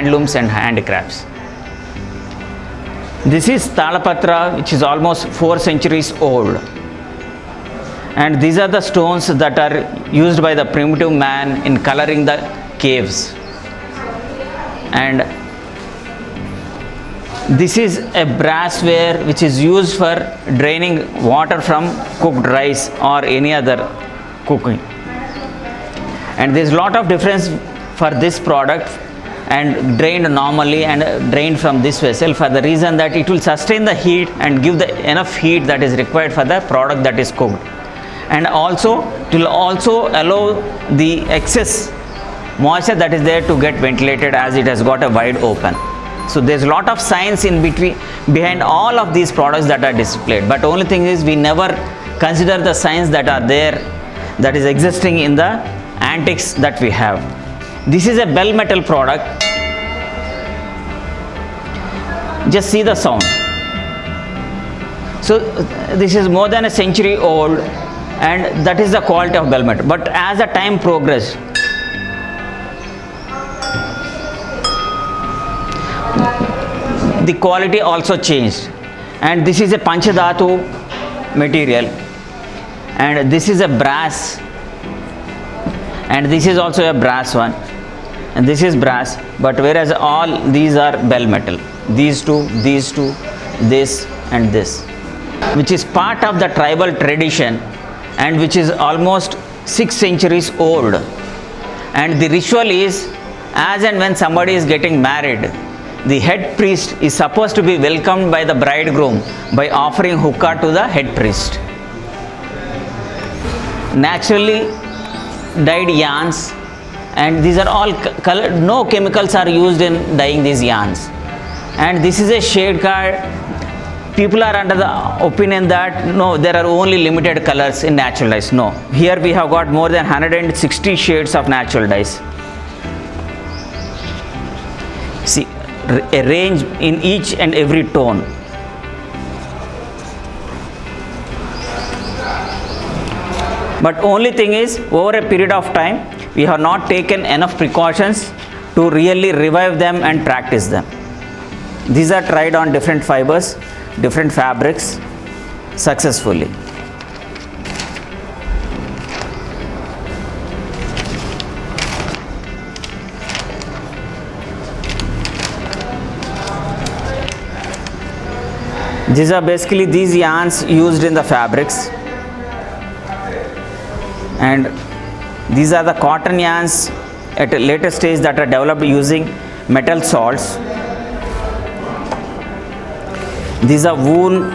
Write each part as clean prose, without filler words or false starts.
handlooms and handicrafts. This is Talapatra, which is almost 4 centuries old. And these are the stones that are used by the primitive man in coloring the caves. And this is a brassware which is used for draining water from cooked rice or any other cooking. And there is a lot of difference for this product and drained normally and drained from this vessel, for the reason that it will sustain the heat and give the enough heat that is required for the product that is cooked. And also it will also allow the excess moisture that is there to get ventilated, as it has got a wide open. So there's a lot of science in between behind all of these products that are displayed, but only thing is we never consider the science that are there, that is existing in the antiques that we have. This is a bell metal product. Just see the sound. So this is more than a century old, and that is the quality of bell metal. But as the time progressed, the quality also changed. And this is a Panchadhatu material, and this is a brass, and this is also a brass one, and this is brass, but whereas all these are bell metal. These two, this and this, which is part of the tribal tradition and which is almost 6 centuries old. And the ritual is, as and when somebody is getting married, the head priest is supposed to be welcomed by the bridegroom by offering hookah to the head priest. Naturally dyed yarns, and these are all colored, no chemicals are used in dyeing these yarns. And this is a shade card. People are under the opinion that no, there are only limited colors in natural dyes. No, here we have got more than 160 shades of natural dyes. See, a range in each and every tone. But only thing is, over a period of time, we have not taken enough precautions to really revive them and practice them. These are tried on different fibers, different fabrics successfully. These are basically these yarns used in the fabrics, and these are the cotton yarns at a later stage that are developed using metal salts. These are wool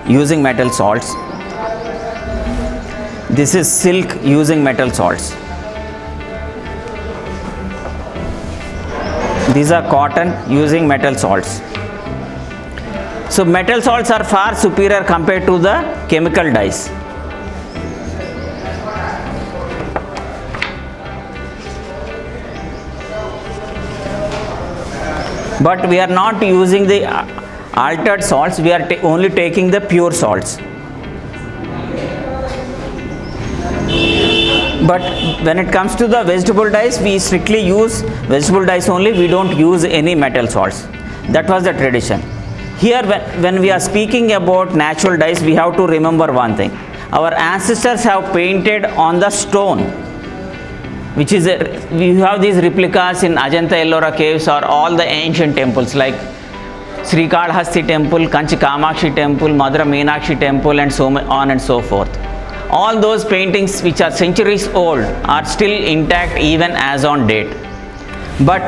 using metal salts. This is silk using metal salts. These are cotton using metal salts. So metal salts are far superior compared to the chemical dyes. But we are not using the altered salts, we are only taking the pure salts. But when it comes to the vegetable dyes, we strictly use vegetable dyes only, we don't use any metal salts. That was the tradition. Here when we are speaking about natural dyes, we have to remember one thing. Our ancestors have painted on the stone, which is we have these replicas in Ajanta Ellora caves or all the ancient temples like Sri Kalahasti temple, Kanchi Kamakshi temple, Madura Meenakshi temple, and so on and so forth. All those paintings which are centuries old are still intact even as on date. But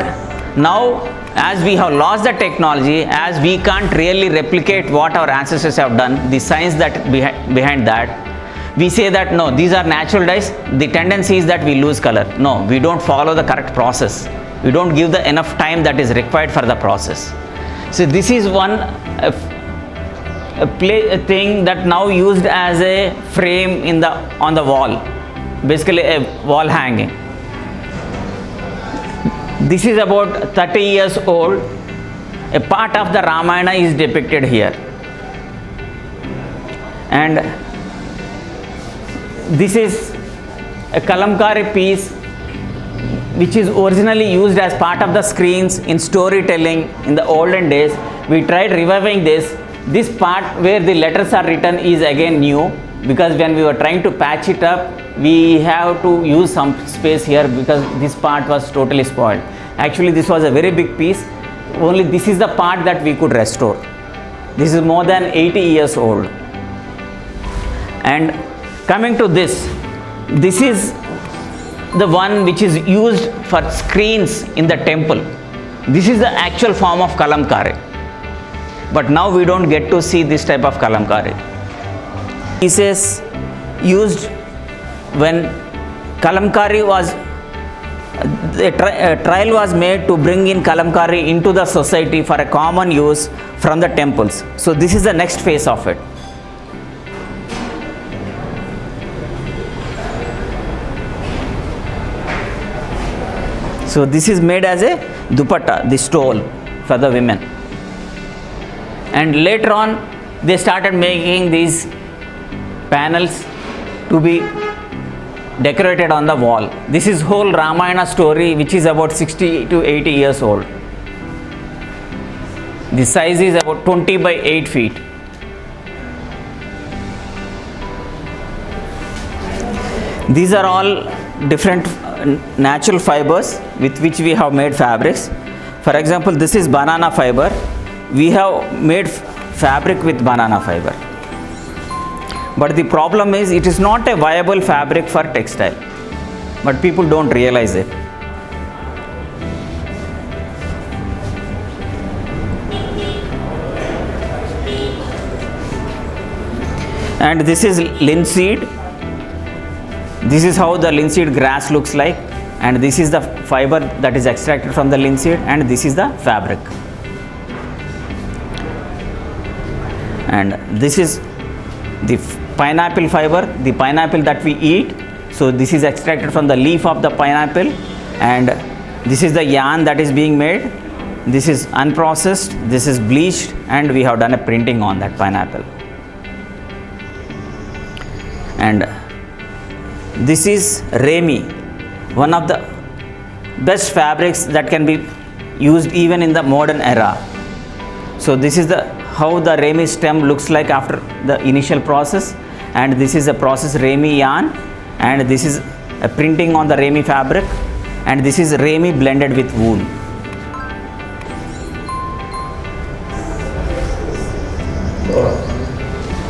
now, as we have lost the technology, as we can't really replicate what our ancestors have done, the science that behind that, we say that no, these are natural dyes. The tendency is that we lose color. No, we don't follow the correct process. We don't give the enough time that is required for the process. So this is one thing that now used as a frame on the wall, basically a wall hanging. This is about 30 years old. A part of the Ramayana is depicted here. And this is a kalamkari piece which is originally used as part of the screens in storytelling in the olden days. We tried reviving this. This part where the letters are written is again new, because when we were trying to patch it up, we have to use some space here because this part was totally spoiled. Actually, this was a very big piece. Only this is the part that we could restore. This is more than 80 years old. And coming to this is the one which is used for screens in the temple. This is the actual form of kalamkari. But now we don't get to see this type of kalamkari. Pieces used when kalamkari was, a trial was made to bring in kalamkari into the society for a common use from the temples. So this is the next phase of it. So this is made as a dupatta, the stole for the women. And later on they started making these panels to be decorated on the wall. This is whole Ramayana story, which is about 60 to 80 years old. The size is about 20 by 8 feet. These are all different natural fibers with which we have made fabrics. For example, this is banana fiber. We have made fabric with banana fiber. But the problem is it is not a viable fabric for textile. But people don't realize it. And this is linseed. This is how the linseed grass looks like. And this is the fiber that is extracted from the linseed, and this is the fabric. And this is the pineapple fiber, the pineapple that we eat. So this is extracted from the leaf of the pineapple, and this is the yarn that is being made. This is unprocessed, this is bleached, and we have done a printing on that pineapple. And this is Rami, one of the best fabrics that can be used even in the modern era. So this is how the Rami stem looks like after the initial process, and this is a processed Rami yarn, and this is a printing on the Rami fabric, and this is Rami blended with wool.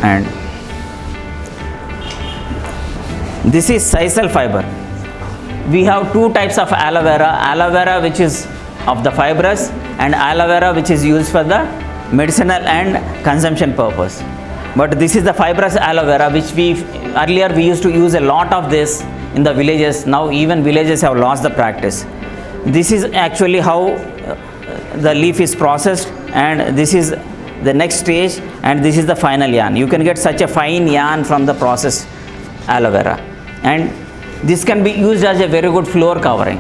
And this is sisal fiber. We have two types of aloe vera which is of the fibrous, and aloe vera which is used for the medicinal and consumption purpose. But this is the fibrous aloe vera, which earlier we used to use a lot of this in the villages. Now even villages have lost the practice. This is actually how the leaf is processed, and this is the next stage, and this is the final yarn. You can get such a fine yarn from the processed aloe vera, and this can be used as a very good floor covering.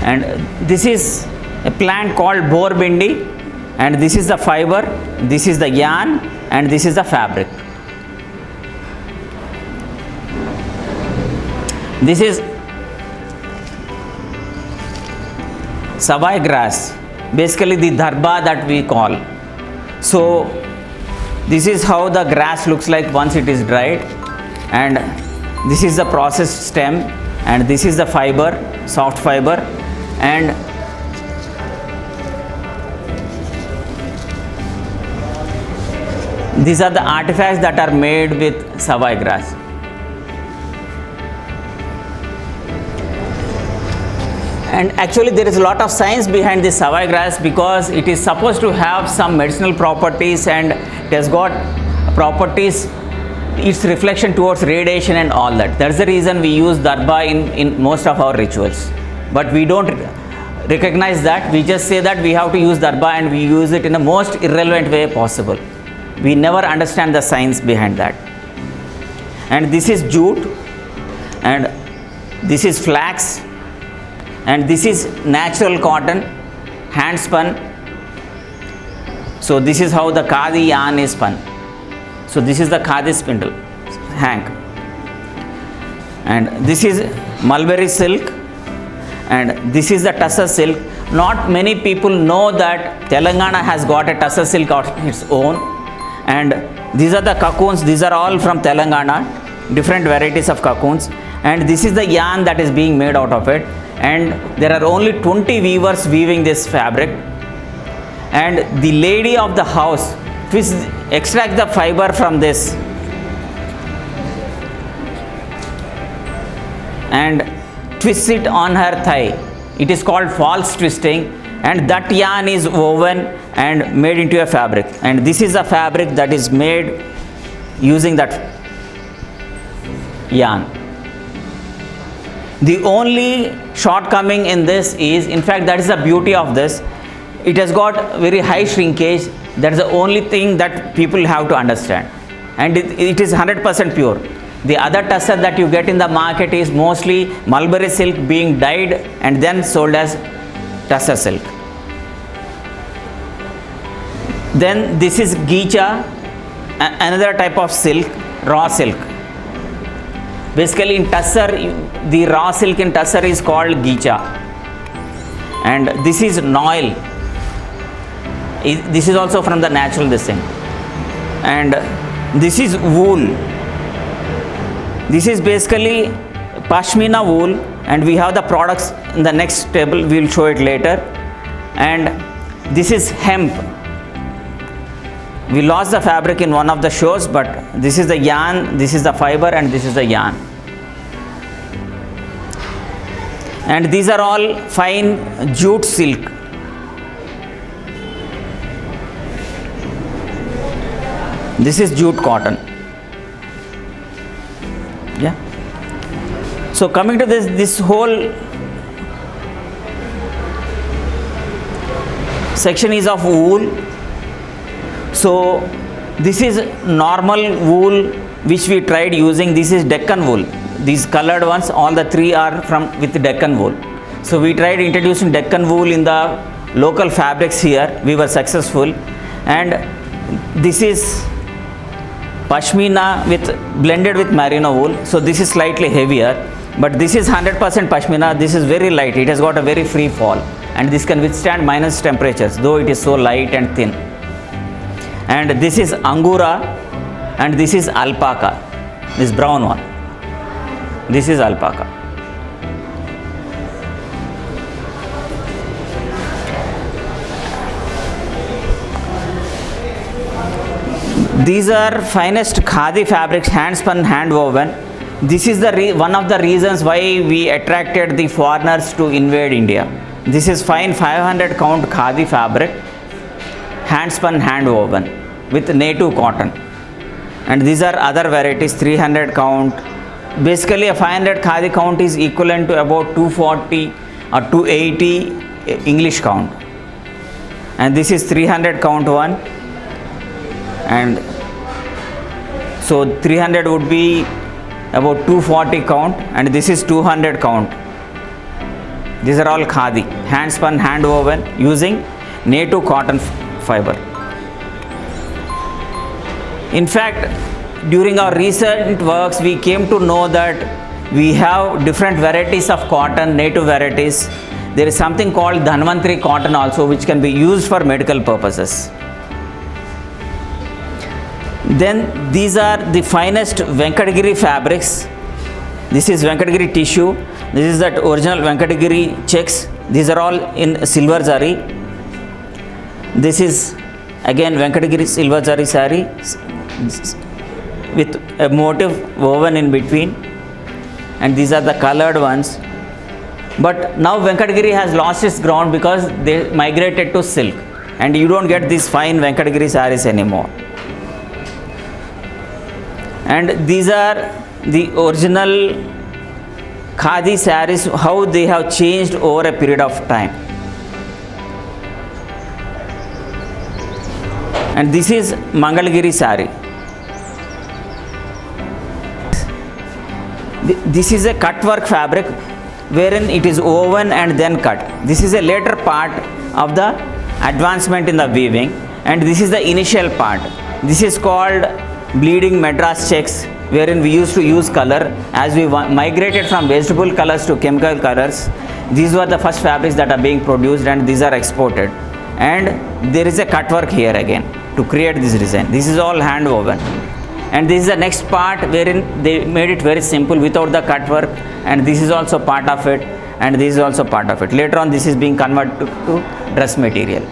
And this is a plant called boar bindi, and this is the fiber, this is the yarn, and this is the fabric. This is savai grass, basically the dharba that we call. So this is how the grass looks like once it is dried, and this is the processed stem, and this is the fiber, soft fiber, and these are the artifacts that are made with savai grass. And actually there is a lot of science behind this savai grass, because it is supposed to have some medicinal properties, and it has got properties, its reflection towards radiation and all that. That's the reason we use darba in most of our rituals. But we don't recognize that. We just say that we have to use darba, and we use it in the most irrelevant way possible. We never understand the science behind that. And this is jute, and this is flax, and this is natural cotton, hand spun. So this is how the khadi yarn is spun. So this is the khadi spindle, hank. and this is mulberry silk, and this is the tussar silk. Not many people know that Telangana has got a tussar silk of its own, and these are the cocoons. These are all from Telangana, different varieties of cocoons, and this is the yarn that is being made out of it, and there are only 20 weavers weaving this fabric, and the lady of the house extract the fiber from this and twists it on her thigh. It is called false twisting, and that yarn is woven and made into a fabric, and this is a fabric that is made using that yarn. The only shortcoming in this is, in fact, that is the beauty of this, it has got very high shrinkage. That is the only thing that people have to understand, and it is 100% pure. The other tussar that you get in the market is mostly mulberry silk being dyed and then sold as tussar silk. Then this is gicha, another type of silk, raw silk. Basically in tussar, the raw silk in tussar is called gicha, and this is noil. This is also from the natural this thing, and this is wool. This is basically pashmina wool, and we have the products in the next table. We will show it later. And this is hemp. We lost the fabric in one of the shows, but this is the yarn, this is the fiber, and this is the yarn. And these are all fine jute silk. This is jute cotton. Yeah. So coming to this whole section is of wool. So this is normal wool which we tried using. This is Deccan wool. These colored ones, all the three are with Deccan wool. So we tried introducing Deccan wool in the local fabrics here. We were successful, and this is pashmina blended with merino wool. So this is slightly heavier, but this is 100% pashmina. This is very light. It has got a very free fall, and this can withstand minus temperatures, though it is so light and thin. And this is angura, and this is alpaca, this brown one. This is alpaca. These are finest khadi fabrics, hand spun, hand woven. This is one of the reasons why we attracted the foreigners to invade India. This is fine 500 count khadi fabric, hand spun, hand woven with native cotton. And these are other varieties, 300 count. Basically a 500 khadi count is equivalent to about 240 or 280 English count. And this is 300 count one. And so 300 would be about 240 count, and this is 200 count. These are all khadi, hand spun, hand woven using native cotton fiber. In fact, during our recent works, we came to know that we have different varieties of cotton, native varieties. There is something called Dhanvantri cotton also, which can be used for medical purposes. Then these are the finest Venkatagiri fabrics. This is Venkatagiri tissue. This is that original Venkatagiri checks. These are all in silver zari. This is again Venkatagiri silver zari sari with a motif woven in between. And these are the colored ones. But now Venkatagiri has lost its ground because they migrated to silk, and you don't get these fine Venkatagiri saris anymore. And these are the original khadi saris, how they have changed over a period of time. And this is Mangalgiri sari. This is a cut work fabric wherein it is woven and then cut. This is a later part of the advancement in the weaving, and this is the initial part. This is called bleeding Madras checks, wherein we used to use color. As we migrated from vegetable colors to chemical colors, these were the first fabrics that are being produced, and these are exported. And there is a cut work here again to create this design. This is all hand woven. And this is the next part wherein they made it very simple without the cut work, and this is also part of it, and this is also part of it. Later on, this is being converted to dress material.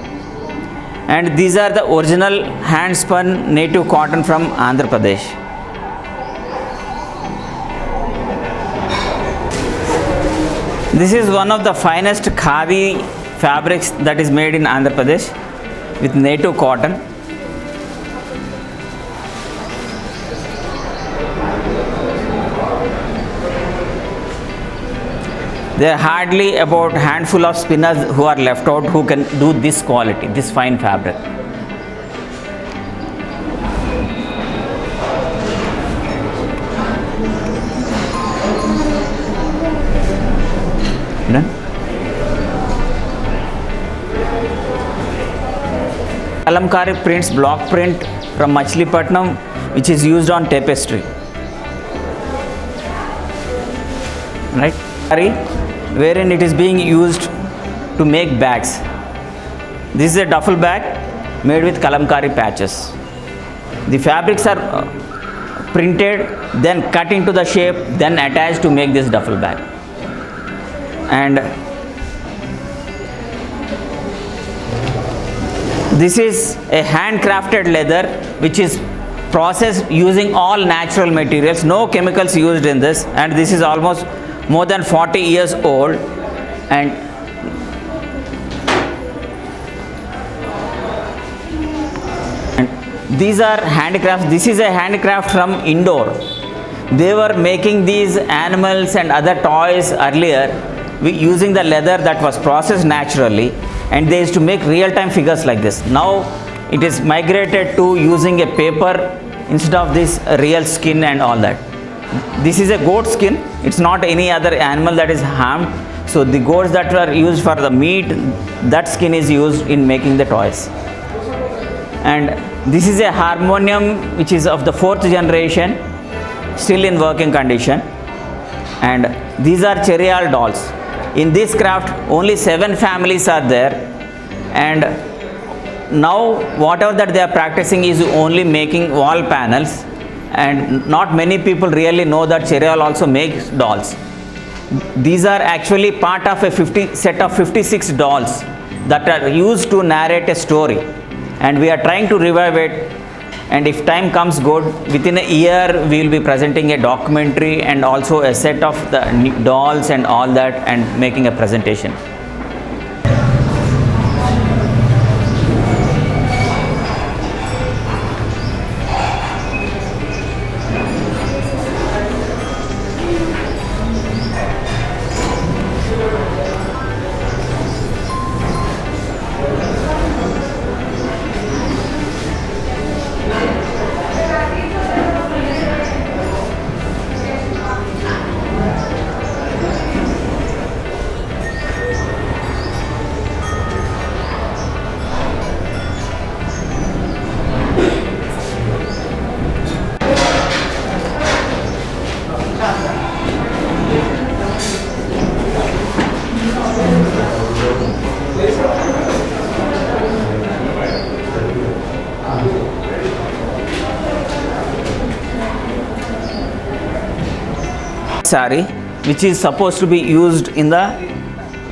And these are the original hand spun native cotton from Andhra Pradesh. This is one of the finest khadi fabrics that is made in Andhra Pradesh with native cotton. There are hardly about a handful of spinners who are left out who can do this quality, this fine fabric. Done? Kalamkari prints, block print from Machilipatnam, which is used on tapestry. Right? Wherein it is being used to make bags. This is a duffel bag made with kalamkari patches. The fabrics are printed, then cut into the shape, then attached to make this duffel bag. And this is a handcrafted leather which is processed using all natural materials, no chemicals used in this, and this is almost more than 40 years old. And these are handicrafts. This is a handicraft from Indore. They were making these animals and other toys earlier using the leather that was processed naturally, and they used to make real-time figures like this. Now it is migrated to using a paper instead of this real skin and all that. This is a goat skin. It's not any other animal that is harmed. So the goats that were used for the meat, that skin is used in making the toys. And this is a harmonium which is of the 4th generation, still in working condition. And these are Cherial dolls. In this craft, only 7 families are there. And now whatever that they are practicing is only making wall panels. And not many people really know that Cherial also makes dolls. These are actually part of a set of 56 dolls that are used to narrate a story, and we are trying to revive it. And if time comes good, within a year we will be presenting a documentary and also a set of the dolls and all that, and making a presentation. Sari, which is supposed to be used in the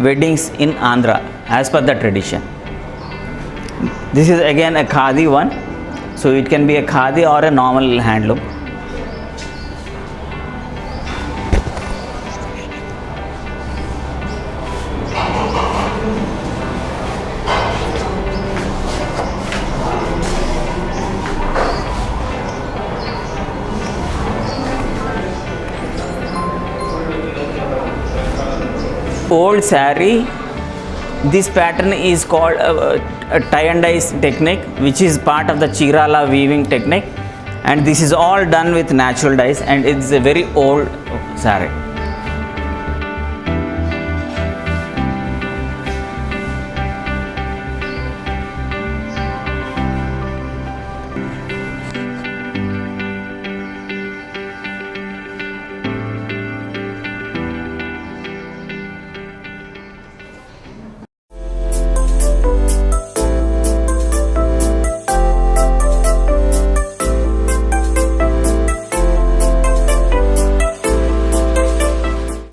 weddings in Andhra as per the tradition. This is again a khadi one, so it can be a khadi or a normal handloom. Old sari, this pattern is called a tie and dye technique, which is part of the Chirala weaving technique, and this is all done with natural dyes, and it's a very old sari.